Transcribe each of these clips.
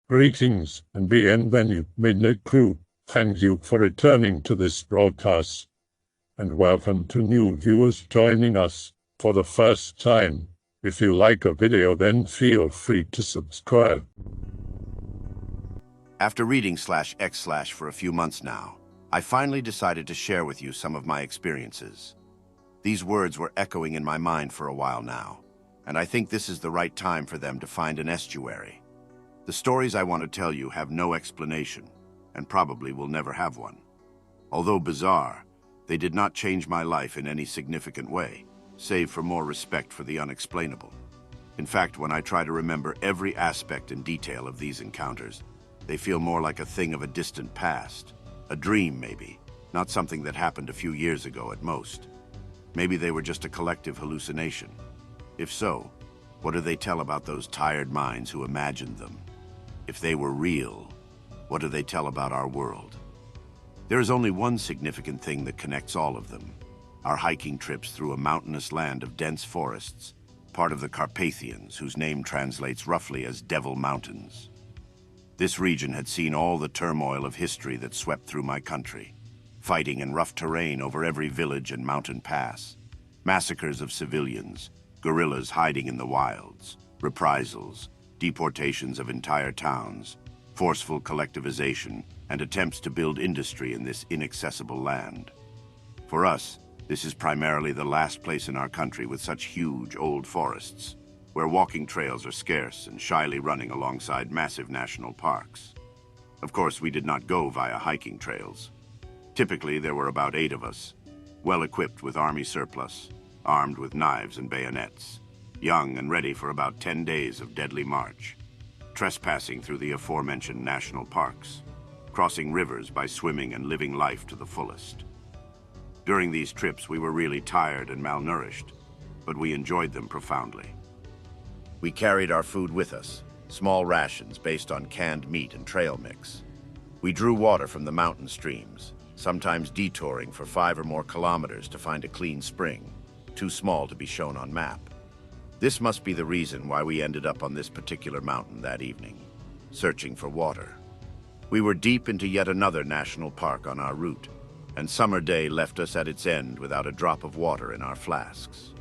Greetings and bienvenue, Midnight Crew. Thank you for returning to this broadcast, and welcome to new viewers joining us for the first time. If you like a video, then feel free to subscribe. After reading /x/ for a few months now, I finally decided to share with you some of my experiences. These words were echoing in my mind for a while now, and I think this is the right time for them to find an estuary. The stories I want to tell you have no explanation, and probably will never have one. Although bizarre, they did not change my life in any significant way, save for more respect for the unexplainable. In fact, when I try to remember every aspect and detail of these encounters, they feel more like a thing of a distant past. A dream, maybe, not something that happened a few years ago at most. Maybe they were just a collective hallucination. If so, what do they tell about those tired minds who imagined them? If they were real, what do they tell about our world? There is only one significant thing that connects all of them: our hiking trips through a mountainous land of dense forests, part of the Carpathians, whose name translates roughly as Devil Mountains. This region had seen all the turmoil of history that swept through my country, fighting in rough terrain over every village and mountain pass, massacres of civilians, guerrillas hiding in the wilds, reprisals, deportations of entire towns, forceful collectivization, and attempts to build industry in this inaccessible land. For us, this is primarily the last place in our country with such huge old forests, where walking trails are scarce and shyly running alongside massive national parks. Of course, we did not go via hiking trails. Typically, there were about 8 of us, well equipped with army surplus, armed with knives and bayonets, young and ready for about 10 days of deadly march, trespassing through the aforementioned national parks, crossing rivers by swimming and living life to the fullest. During these trips, we were really tired and malnourished, but we enjoyed them profoundly. We carried our food with us, small rations based on canned meat and trail mix. We drew water from the mountain streams, sometimes detouring for 5 or more kilometers to find a clean spring, too small to be shown on map. This must be the reason why we ended up on this particular mountain that evening, searching for water. We were deep into yet another national park on our route, and summer day left us at its end without a drop of water in our flasks.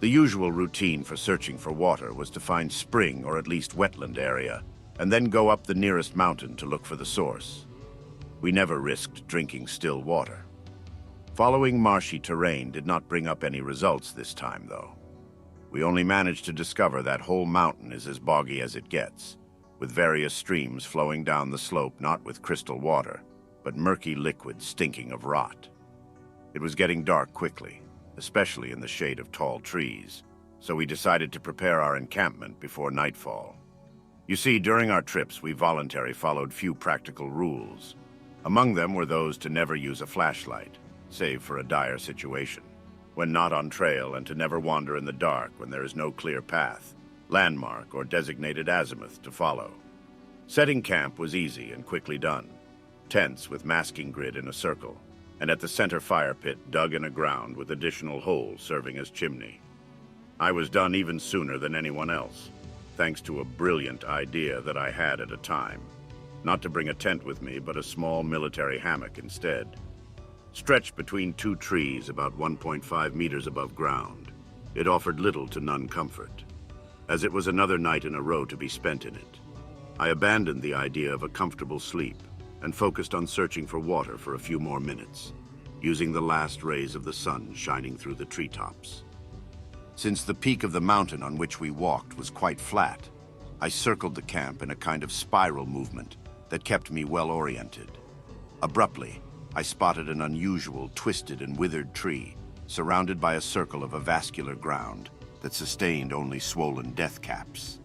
The usual routine for searching for water was to find spring or at least wetland area, and then go up the nearest mountain to look for the source. We never risked drinking still water. Following marshy terrain did not bring up any results this time, though. We only managed to discover that whole mountain is as boggy as it gets, with various streams flowing down the slope not with crystal water, but murky liquid stinking of rot. It was getting dark quickly, especially in the shade of tall trees, so we decided to prepare our encampment before nightfall. You see, during our trips, we voluntarily followed few practical rules. Among them were those to never use a flashlight, save for a dire situation, when not on trail, and to never wander in the dark when there is no clear path, landmark, or designated azimuth to follow. Setting camp was easy and quickly done. Tents with masking grid in a circle, and at the center fire pit dug in a ground with additional holes serving as chimney. I was done even sooner than anyone else, thanks to a brilliant idea that I had at a time. Not to bring a tent with me, but a small military hammock instead. Stretched between 2 trees about 1.5 meters above ground, it offered little to none comfort, as it was another night in a row to be spent in it. I abandoned the idea of a comfortable sleep and focused on searching for water for a few more minutes, using the last rays of the sun shining through the treetops. Since the peak of the mountain on which we walked was quite flat, I circled the camp in a kind of spiral movement that kept me well oriented. Abruptly, I spotted an unusual, twisted and withered tree, surrounded by a circle of avascular ground that sustained only swollen death caps.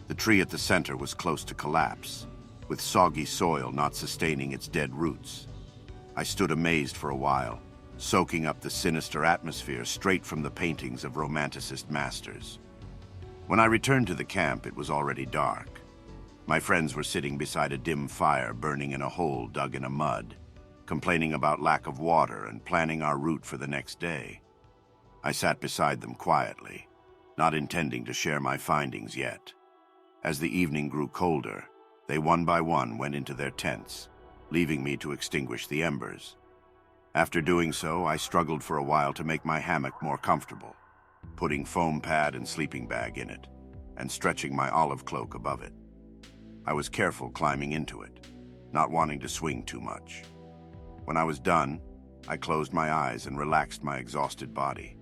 The tree at the center was close to collapse, with soggy soil not sustaining its dead roots. I stood amazed for a while, soaking up the sinister atmosphere straight from the paintings of Romanticist masters. When I returned to the camp, it was already dark. My friends were sitting beside a dim fire burning in a hole dug in a mud, complaining about lack of water and planning our route for the next day. I sat beside them quietly, not intending to share my findings yet. As the evening grew colder, They one by one went into their tents, leaving me to extinguish the embers. After doing so, I struggled for a while to make my hammock more comfortable, putting foam pad and sleeping bag in it, and stretching my olive cloak above it. I was careful climbing into it, not wanting to swing too much. When I was done, I closed my eyes and relaxed my exhausted body.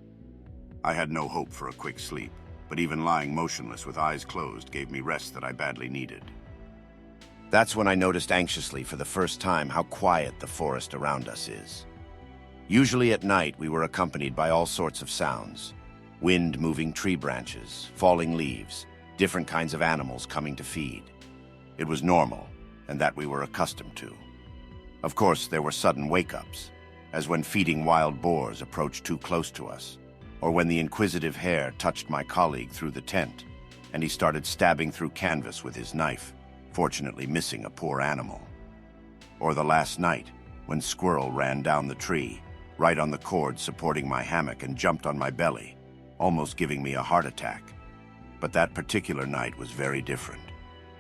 I had no hope for a quick sleep, but even lying motionless with eyes closed gave me rest that I badly needed. That's when I noticed anxiously for the first time how quiet the forest around us is. Usually at night, we were accompanied by all sorts of sounds: wind moving tree branches, falling leaves, different kinds of animals coming to feed. It was normal, and that we were accustomed to. Of course, there were sudden wake-ups, as when feeding wild boars approached too close to us, or when the inquisitive hare touched my colleague through the tent, and he started stabbing through canvas with his knife, fortunately missing a poor animal. Or the last night, when squirrel ran down the tree, right on the cord supporting my hammock, and jumped on my belly, almost giving me a heart attack. But that particular night was very different,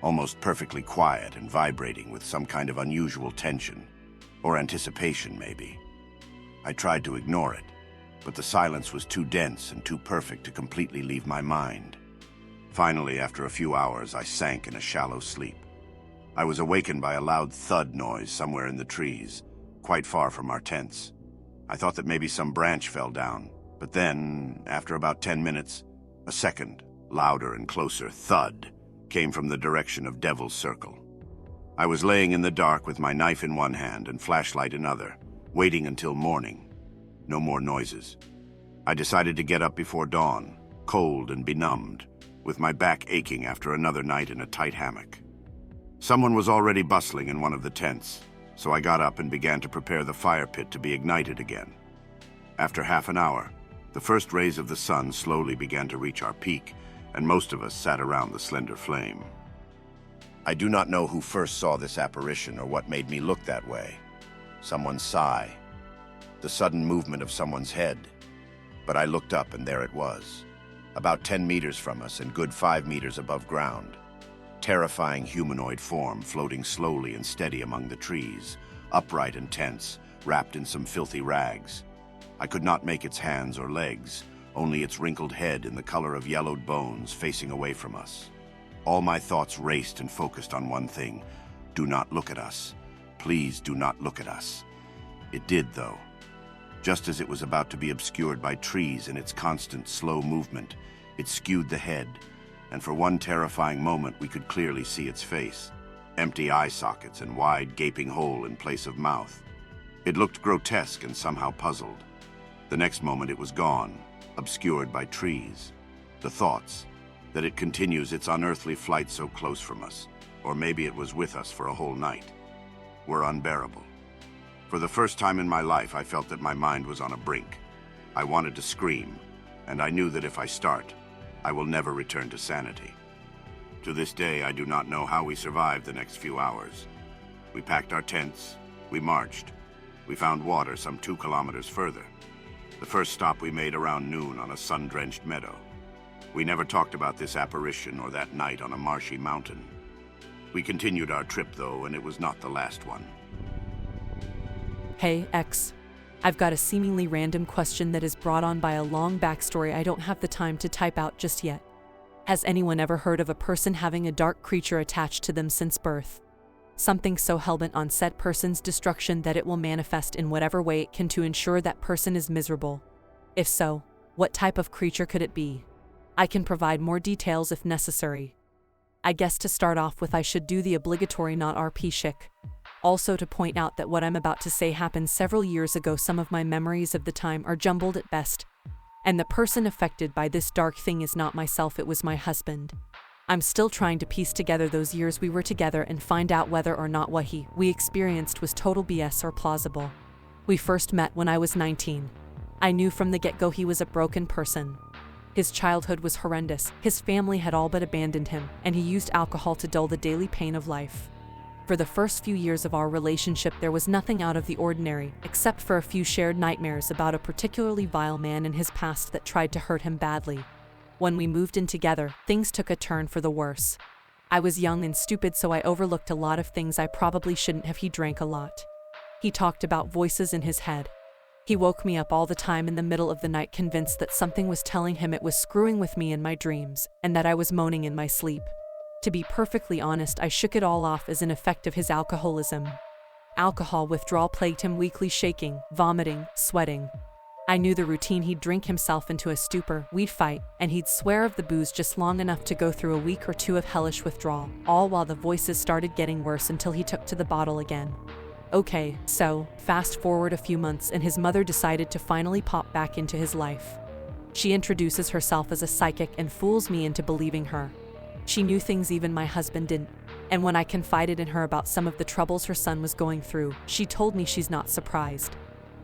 almost perfectly quiet and vibrating with some kind of unusual tension, or anticipation maybe. I tried to ignore it, but the silence was too dense and too perfect to completely leave my mind. Finally, after a few hours, I sank in a shallow sleep. I was awakened by a loud thud noise somewhere in the trees, quite far from our tents. I thought that maybe some branch fell down, but then, after about 10 minutes, a second, louder and closer thud came from the direction of Devil's Circle. I was laying in the dark with my knife in one hand and flashlight in other, waiting until morning. No more noises. I decided to get up before dawn, cold and benumbed, with my back aching after another night in a tight hammock. Someone was already bustling in one of the tents, so I got up and began to prepare the fire pit to be ignited again. After half an hour, the first rays of the sun slowly began to reach our peak, and most of us sat around the slender flame. I do not know who first saw this apparition or what made me look that way. Someone's sigh, the sudden movement of someone's head. But I looked up and there it was, about 10 meters from us and good 5 meters above ground. Terrifying humanoid form floating slowly and steady among the trees, upright and tense, wrapped in some filthy rags. I could not make its hands or legs, only its wrinkled head in the color of yellowed bones facing away from us. All my thoughts raced and focused on one thing: do not look at us. Please do not look at us. It did, though. Just as it was about to be obscured by trees in its constant slow movement, it skewed the head, and for one terrifying moment we could clearly see its face, empty eye sockets and wide gaping hole in place of mouth. It looked grotesque and somehow puzzled. The next moment it was gone, obscured by trees. The thoughts that it continues its unearthly flight so close from us, or maybe it was with us for a whole night, were unbearable. For the first time in my life, I felt that my mind was on a brink. I wanted to scream, and I knew that if I start, I will never return to sanity. To this day, I do not know how we survived the next few hours. We packed our tents, we marched. We found water some 2 kilometers further. The first stop we made around noon on a sun-drenched meadow. We never talked about this apparition or that night on a marshy mountain. We continued our trip, though, and it was not the last one. Hey, X. I've got a seemingly random question that is brought on by a long backstory I don't have the time to type out just yet. Has anyone ever heard of a person having a dark creature attached to them since birth? Something so hellbent on said person's destruction that it will manifest in whatever way it can to ensure that person is miserable. If so, what type of creature could it be? I can provide more details if necessary. I guess to start off with, I should do the obligatory not RP chic. Also to point out that what I'm about to say happened several years ago. Some of my memories of the time are jumbled at best. And the person affected by this dark thing is not myself, it was my husband. I'm still trying to piece together those years we were together and find out whether or not what we experienced was total BS or plausible. We first met when I was 19. I knew from the get-go he was a broken person. His childhood was horrendous, his family had all but abandoned him, and he used alcohol to dull the daily pain of life. For the first few years of our relationship, there was nothing out of the ordinary, except for a few shared nightmares about a particularly vile man in his past that tried to hurt him badly. When we moved in together, things took a turn for the worse. I was young and stupid, so I overlooked a lot of things I probably shouldn't have. He drank a lot. He talked about voices in his head. He woke me up all the time in the middle of the night, convinced that something was telling him it was screwing with me in my dreams, and that I was moaning in my sleep. To be perfectly honest, I shook it all off as an effect of his alcoholism. Alcohol withdrawal plagued him, weekly shaking, vomiting, sweating. I knew the routine. He'd drink himself into a stupor, we'd fight, and he'd swear of the booze just long enough to go through a week or two of hellish withdrawal, all while the voices started getting worse until he took to the bottle again. Okay, so, fast forward a few months and his mother decided to finally pop back into his life. She introduces herself as a psychic and fools me into believing her. She knew things even my husband didn't, and when I confided in her about some of the troubles her son was going through, she told me she's not surprised.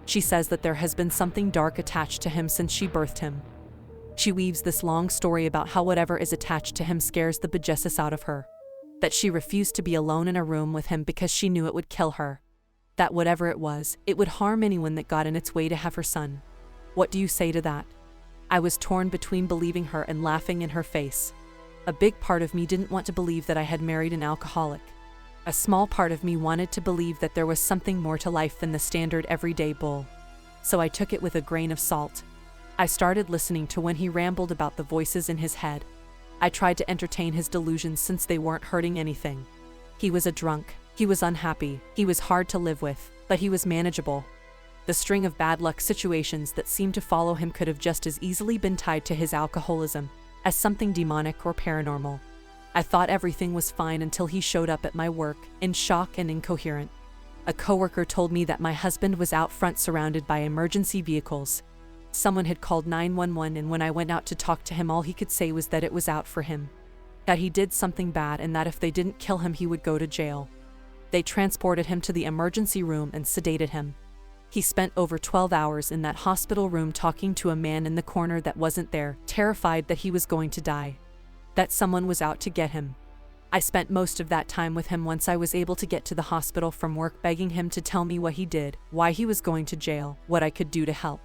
She says that there has been something dark attached to him since she birthed him. She weaves this long story about how whatever is attached to him scares the bejesus out of her. That she refused to be alone in a room with him because she knew it would kill her. That whatever it was, it would harm anyone that got in its way to have her son. What do you say to that? I was torn between believing her and laughing in her face. A big part of me didn't want to believe that I had married an alcoholic. A small part of me wanted to believe that there was something more to life than the standard everyday bull. So I took it with a grain of salt. I started listening to when he rambled about the voices in his head. I tried to entertain his delusions since they weren't hurting anything. He was a drunk. He was unhappy. He was hard to live with, but he was manageable. The string of bad luck situations that seemed to follow him could have just as easily been tied to his alcoholism as something demonic or paranormal. I thought everything was fine until he showed up at my work, in shock and incoherent. A coworker told me that my husband was out front surrounded by emergency vehicles. Someone had called 911, and when I went out to talk to him, all he could say was that it was out for him. That he did something bad and that if they didn't kill him, he would go to jail. They transported him to the emergency room and sedated him. He spent over 12 hours in that hospital room talking to a man in the corner that wasn't there, terrified that he was going to die. That someone was out to get him. I spent most of that time with him once I was able to get to the hospital from work, begging him to tell me what he did, why he was going to jail, what I could do to help.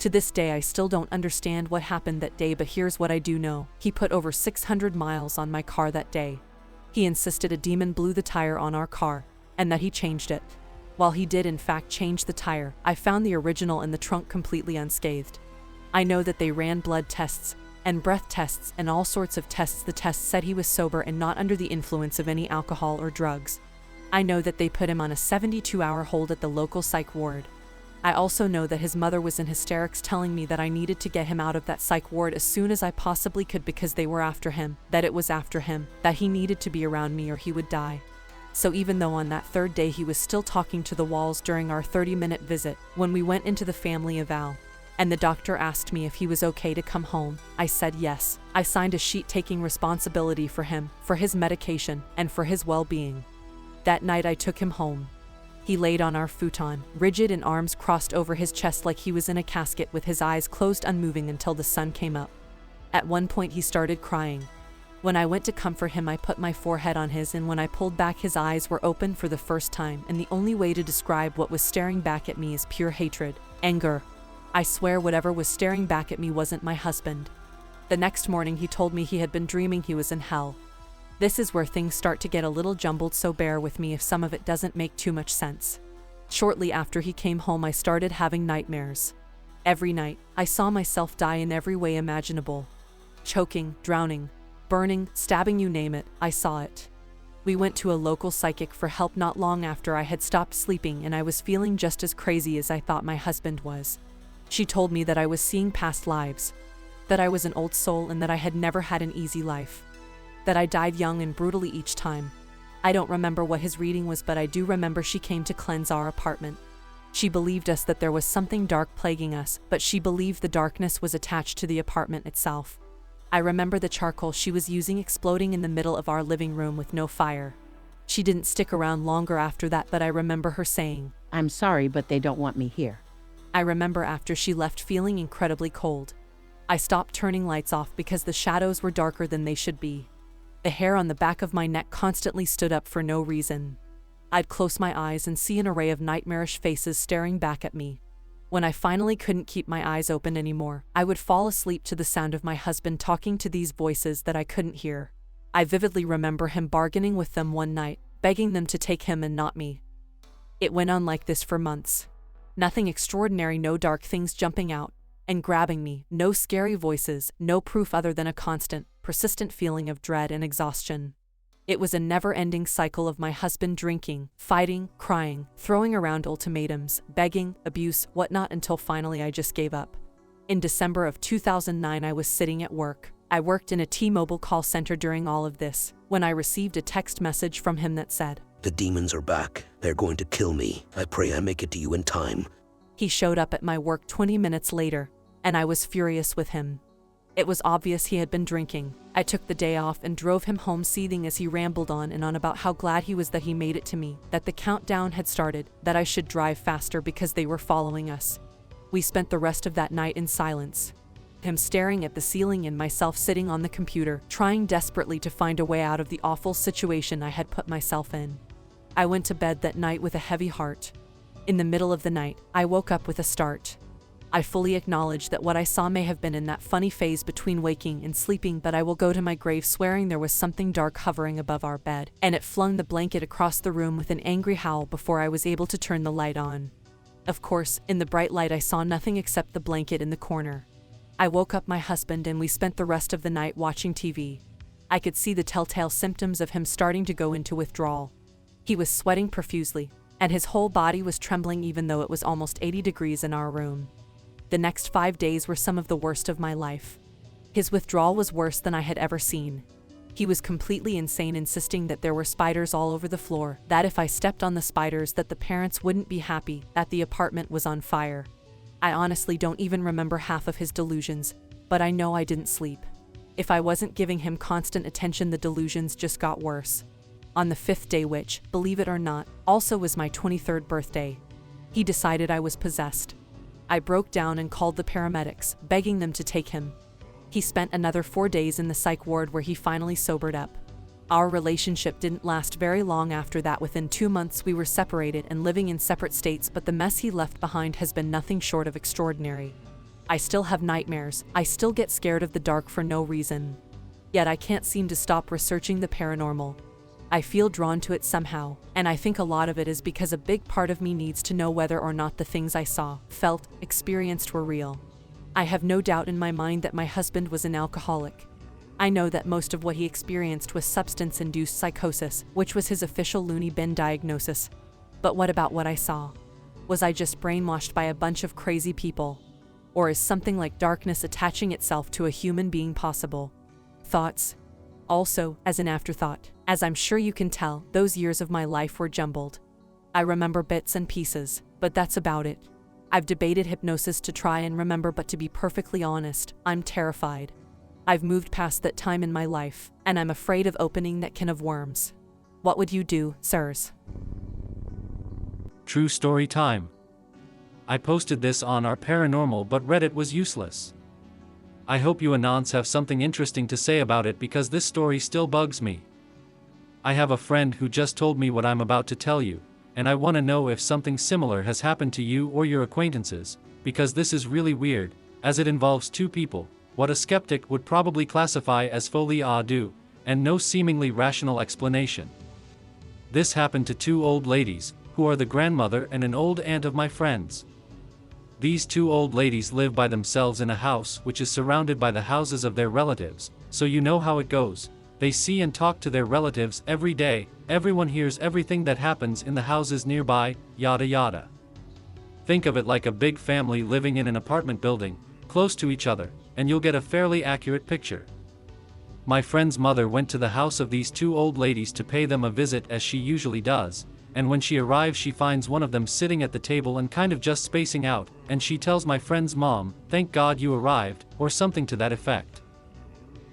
To this day I still don't understand what happened that day, but here's what I do know. He put over 600 miles on my car that day. He insisted a demon blew the tire on our car, and that he changed it. While he did in fact change the tire, I found the original in the trunk completely unscathed. I know that they ran blood tests, and breath tests, and all sorts of tests. The tests said he was sober and not under the influence of any alcohol or drugs. I know that they put him on a 72-hour hold at the local psych ward. I also know that his mother was in hysterics, telling me that I needed to get him out of that psych ward as soon as I possibly could because they were after him, that it was after him, that he needed to be around me or he would die. So even though on that third day he was still talking to the walls during our 30-minute visit, when we went into the family eval, and the doctor asked me if he was okay to come home, I said yes. I signed a sheet taking responsibility for him, for his medication, and for his well-being. That night I took him home. He laid on our futon, rigid and arms crossed over his chest like he was in a casket, with his eyes closed, unmoving until the sun came up. At one point he started crying. When I went to comfort him, I put my forehead on his, and when I pulled back, his eyes were open for the first time, and the only way to describe what was staring back at me is pure hatred, anger. I swear whatever was staring back at me wasn't my husband. The next morning he told me he had been dreaming he was in hell. This is where things start to get a little jumbled, so bear with me if some of it doesn't make too much sense. Shortly after he came home, I started having nightmares. Every night, I saw myself die in every way imaginable. Choking, drowning, burning, stabbing, you name it, I saw it. We went to a local psychic for help not long after I had stopped sleeping, and I was feeling just as crazy as I thought my husband was. She told me that I was seeing past lives, that I was an old soul, and that I had never had an easy life, that I died young and brutally each time. I don't remember what his reading was, but I do remember she came to cleanse our apartment. She believed us that there was something dark plaguing us, but she believed the darkness was attached to the apartment itself. I remember the charcoal she was using exploding in the middle of our living room with no fire. She didn't stick around longer after that, but I remember her saying, "I'm sorry, but they don't want me here." I remember after she left feeling incredibly cold. I stopped turning lights off because the shadows were darker than they should be. The hair on the back of my neck constantly stood up for no reason. I'd close my eyes and see an array of nightmarish faces staring back at me. When I finally couldn't keep my eyes open anymore, I would fall asleep to the sound of my husband talking to these voices that I couldn't hear. I vividly remember him bargaining with them one night, begging them to take him and not me. It went on like this for months. Nothing extraordinary, no dark things jumping out and grabbing me, no scary voices, no proof other than a constant, persistent feeling of dread and exhaustion. It was a never-ending cycle of my husband drinking, fighting, crying, throwing around ultimatums, begging, abuse, whatnot, until finally I just gave up. In December of 2009, I was sitting at work. I worked in a T-Mobile call center during all of this, when I received a text message from him that said, "The demons are back. They're going to kill me. I pray I make it to you in time." He showed up at my work 20 minutes later, and I was furious with him. It was obvious he had been drinking. I took the day off and drove him home seething as he rambled on and on about how glad he was that he made it to me, that the countdown had started, that I should drive faster because they were following us. We spent the rest of that night in silence. Him staring at the ceiling and myself sitting on the computer, trying desperately to find a way out of the awful situation I had put myself in. I went to bed that night with a heavy heart. In the middle of the night, I woke up with a start. I fully acknowledge that what I saw may have been in that funny phase between waking and sleeping, but I will go to my grave swearing there was something dark hovering above our bed, and it flung the blanket across the room with an angry howl before I was able to turn the light on. Of course, in the bright light I saw nothing except the blanket in the corner. I woke up my husband and we spent the rest of the night watching TV. I could see the telltale symptoms of him starting to go into withdrawal. He was sweating profusely, and his whole body was trembling even though it was almost 80 degrees in our room. The next 5 days were some of the worst of my life. His withdrawal was worse than I had ever seen. He was completely insane, insisting that there were spiders all over the floor, that if I stepped on the spiders that the parents wouldn't be happy, that the apartment was on fire. I honestly don't even remember half of his delusions, but I know I didn't sleep. If I wasn't giving him constant attention, the delusions just got worse. On the 5th day, which, believe it or not, also was my 23rd birthday, he decided I was possessed. I broke down and called the paramedics, begging them to take him. He spent another 4 days in the psych ward where he finally sobered up. Our relationship didn't last very long after that. Within 2 months we were separated and living in separate states, but the mess he left behind has been nothing short of extraordinary. I still have nightmares, I still get scared of the dark for no reason. Yet I can't seem to stop researching the paranormal. I feel drawn to it somehow, and I think a lot of it is because a big part of me needs to know whether or not the things I saw, felt, experienced were real. I have no doubt in my mind that my husband was an alcoholic. I know that most of what he experienced was substance-induced psychosis, which was his official loony bin diagnosis. But what about what I saw? Was I just brainwashed by a bunch of crazy people? Or is something like darkness attaching itself to a human being possible? Thoughts? Also, as an afterthought, as I'm sure you can tell, those years of my life were jumbled. I remember bits and pieces, but that's about it. I've debated hypnosis to try and remember, but to be perfectly honest, I'm terrified. I've moved past that time in my life, and I'm afraid of opening that can of worms. What would you do, sirs? True story time. I posted this on our paranormal, but Reddit was useless. I hope you anons have something interesting to say about it, because this story still bugs me. I have a friend who just told me what I'm about to tell you, and I want to know if something similar has happened to you or your acquaintances, because this is really weird, as it involves two people, what a skeptic would probably classify as folie à deux, and no seemingly rational explanation. This happened to two old ladies, who are the grandmother and an old aunt of my friends. These two old ladies live by themselves in a house which is surrounded by the houses of their relatives, so you know how it goes. They see and talk to their relatives every day, everyone hears everything that happens in the houses nearby, yada yada. Think of it like a big family living in an apartment building, close to each other, and you'll get a fairly accurate picture. My friend's mother went to the house of these two old ladies to pay them a visit, as she usually does, and when she arrives she finds one of them sitting at the table and kind of just spacing out, and she tells my friend's mom, "Thank God you arrived," or something to that effect.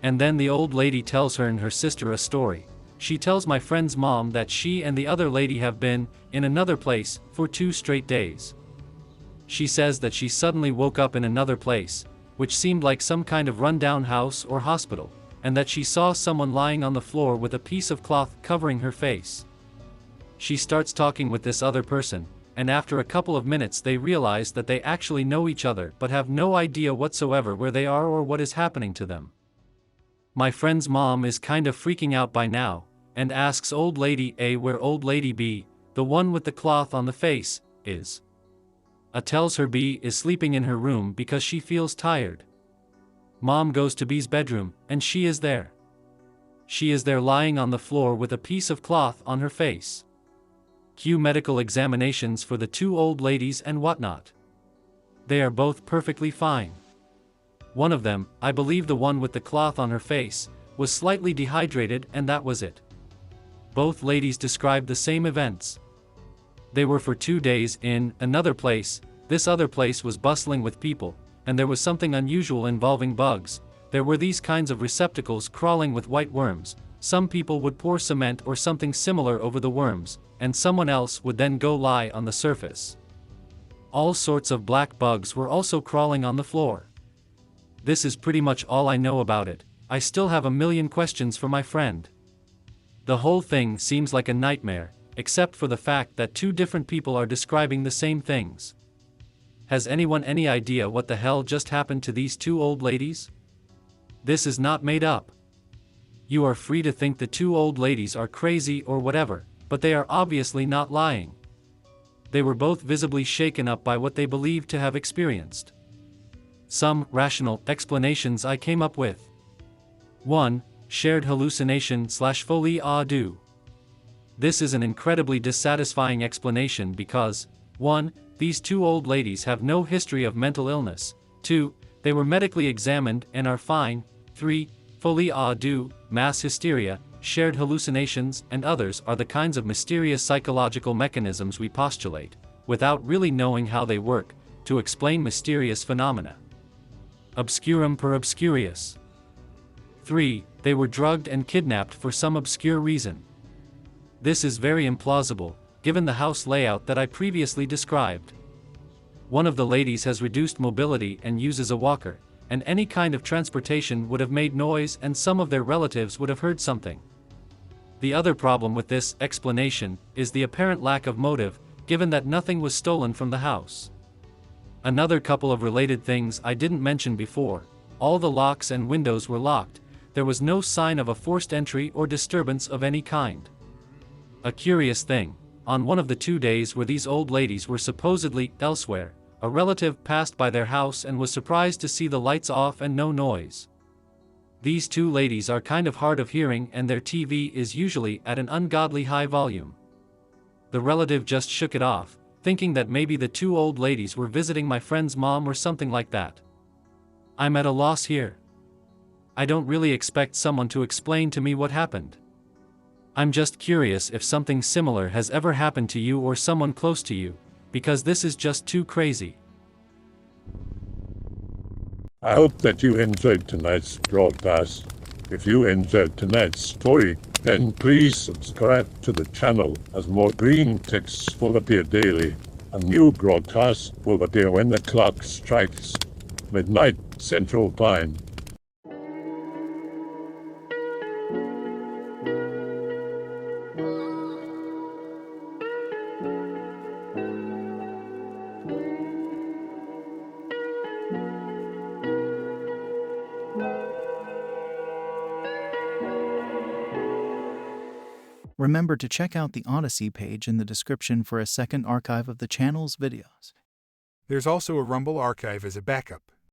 And then the old lady tells her and her sister a story. She tells my friend's mom that she and the other lady have been in another place for 2 straight days. She says that she suddenly woke up in another place, which seemed like some kind of rundown house or hospital, and that she saw someone lying on the floor with a piece of cloth covering her face. She starts talking with this other person, and after a couple of minutes they realize that they actually know each other but have no idea whatsoever where they are or what is happening to them. My friend's mom is kind of freaking out by now, and asks old lady A where old lady B, the one with the cloth on the face, is. A tells her B is sleeping in her room because she feels tired. Mom goes to B's bedroom, and she is there. She is there lying on the floor with a piece of cloth on her face. Cue medical examinations for the two old ladies and whatnot. They are both perfectly fine. One of them, I believe the one with the cloth on her face, was slightly dehydrated and that was it. Both ladies described the same events. They were for 2 days in another place. This other place was bustling with people, and there was something unusual involving bugs. There were these kinds of receptacles crawling with white worms. Some people would pour cement or something similar over the worms, and someone else would then go lie on the surface. All sorts of black bugs were also crawling on the floor. This is pretty much all I know about it. I still have a million questions for my friend. The whole thing seems like a nightmare, except for the fact that two different people are describing the same things. Has anyone any idea what the hell just happened to these two old ladies? This is not made up. You are free to think the two old ladies are crazy or whatever, but they are obviously not lying. They were both visibly shaken up by what they believed to have experienced. Some rational explanations I came up with. 1. Shared hallucination / folie à deux. This is an incredibly dissatisfying explanation because, 1. These two old ladies have no history of mental illness. 2. They were medically examined and are fine. 3. Folie à deux, mass hysteria, shared hallucinations, and others are the kinds of mysterious psychological mechanisms we postulate, without really knowing how they work, to explain mysterious phenomena. Obscurum per obscurius. 3. They were drugged and kidnapped for some obscure reason. This is very implausible, given the house layout that I previously described. One of the ladies has reduced mobility and uses a walker, and any kind of transportation would have made noise and some of their relatives would have heard something. The other problem with this explanation is the apparent lack of motive, given that nothing was stolen from the house. Another couple of related things I didn't mention before: all the locks and windows were locked. There was no sign of a forced entry or disturbance of any kind. A curious thing, on one of the 2 days where these old ladies were supposedly elsewhere, a relative passed by their house and was surprised to see the lights off and no noise. These two ladies are kind of hard of hearing and their TV is usually at an ungodly high volume. The relative just shook it off, thinking that maybe the two old ladies were visiting my friend's mom or something like that. I'm at a loss here. I don't really expect someone to explain to me what happened. I'm just curious if something similar has ever happened to you or someone close to you, because this is just too crazy. I hope that you enjoyed tonight's broadcast. If you enjoyed tonight's story, then please subscribe to the channel, as more green texts will appear daily. A new broadcast will appear when the clock strikes midnight Central Time. Remember to check out the Odyssey page in the description for a second archive of the channel's videos. There's also a Rumble archive as a backup.